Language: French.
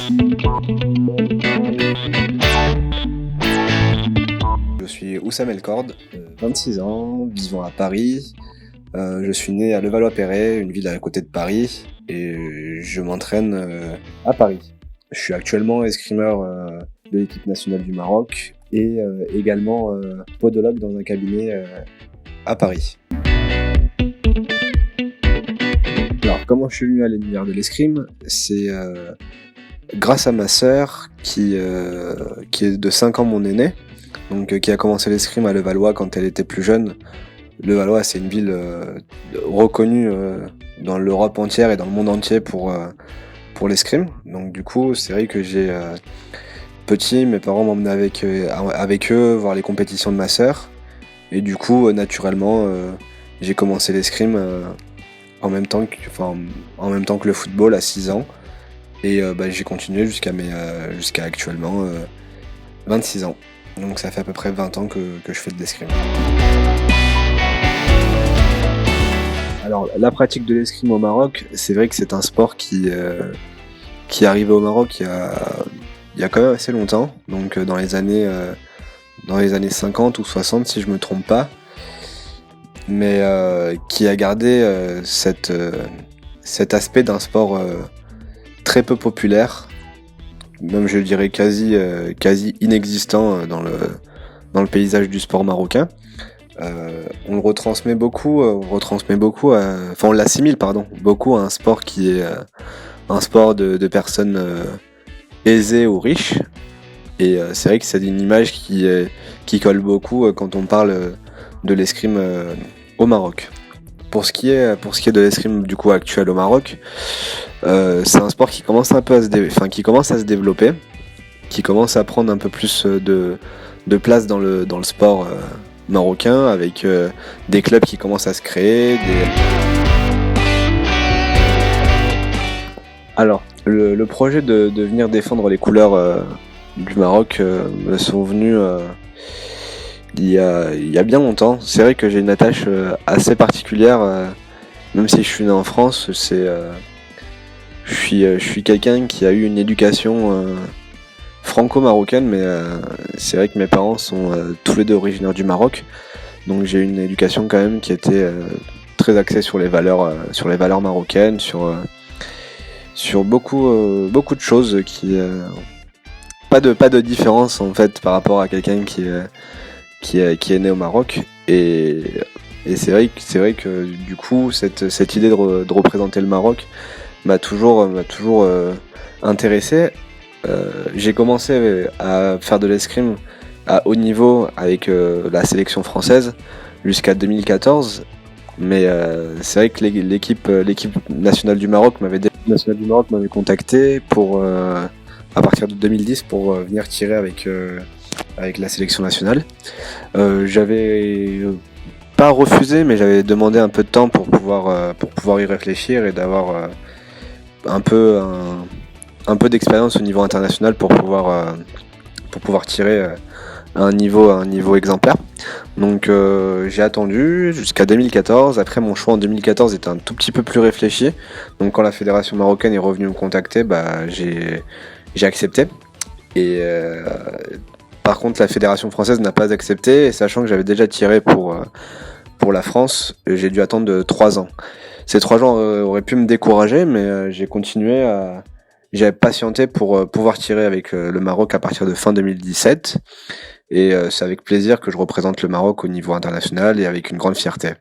Je suis Oussam El Kord, 26 ans, vivant à Paris. Je suis né à Levallois-Perret, une ville à côté de Paris, et je m'entraîne à Paris. Je suis actuellement escrimeur de l'équipe nationale du Maroc et également podologue dans un cabinet à Paris. Alors, comment je suis venu à l'univers de l'escrime? C'est grâce à ma sœur qui est de 5 ans mon aînée, donc qui a commencé l'escrime à Levallois quand elle était plus jeune. Levallois, c'est une ville reconnue dans l'Europe entière et dans le monde entier pour l'escrime. Donc du coup, c'est vrai que petit, mes parents m'emmenaient avec eux voir les compétitions de ma sœur. Et du coup, naturellement, j'ai commencé l'escrime en même temps que le football à 6 ans. Et j'ai continué jusqu'à actuellement 26 ans. Donc ça fait à peu près 20 ans que je fais de l'escrime. Alors la pratique de l'escrime au Maroc, c'est vrai que c'est un sport qui est arrivé au Maroc il y a quand même assez longtemps, donc dans les années 50 ou 60 si je me trompe pas, mais qui a gardé cet aspect d'un sport très peu populaire, même je dirais quasi inexistant dans le paysage du sport marocain. On le retransmet beaucoup, on l'assimile beaucoup à un sport qui est un sport de personnes aisées ou riches. Et c'est vrai que c'est une image qui colle beaucoup quand on parle de l'escrime au Maroc. Pour ce qui est de l'escrime du coup actuel au Maroc, c'est un sport qui commence un peu qui commence à se développer, qui commence à prendre un peu plus de place dans le sport marocain, avec des clubs qui commencent à se créer. Alors, le projet de venir défendre les couleurs du Maroc me sont venus il y a bien longtemps. C'est vrai que j'ai une attache assez particulière, même si je suis né en France. Je suis quelqu'un qui a eu une éducation franco-marocaine, mais c'est vrai que mes parents sont tous les deux originaires du Maroc, donc j'ai eu une éducation quand même qui était très axée sur les valeurs marocaines, sur beaucoup de choses pas de différence en fait par rapport à quelqu'un qui est né au Maroc, et c'est vrai que du coup cette idée de représenter le Maroc m'a toujours intéressé. J'ai commencé à faire de l'escrime à haut niveau avec la sélection française jusqu'à 2014, mais c'est vrai que l'équipe nationale du Maroc m'avait contacté pour à partir de 2010 pour venir tirer avec la sélection nationale. J'avais pas refusé, mais j'avais demandé un peu de temps pour pouvoir y réfléchir et d'avoir un peu d'expérience au niveau international pour pouvoir tirer à un niveau exemplaire. Donc j'ai attendu jusqu'à 2014. Après, mon choix en 2014 était un tout petit peu plus réfléchi. Donc quand la fédération marocaine est revenue me contacter, j'ai accepté. Et par contre, la fédération française n'a pas accepté, et sachant que j'avais déjà tiré pour la France, j'ai dû attendre 3 ans. Ces 3 ans auraient pu me décourager, mais j'ai patienté pour pouvoir tirer avec le Maroc à partir de fin 2017. Et c'est avec plaisir que je représente le Maroc au niveau international et avec une grande fierté.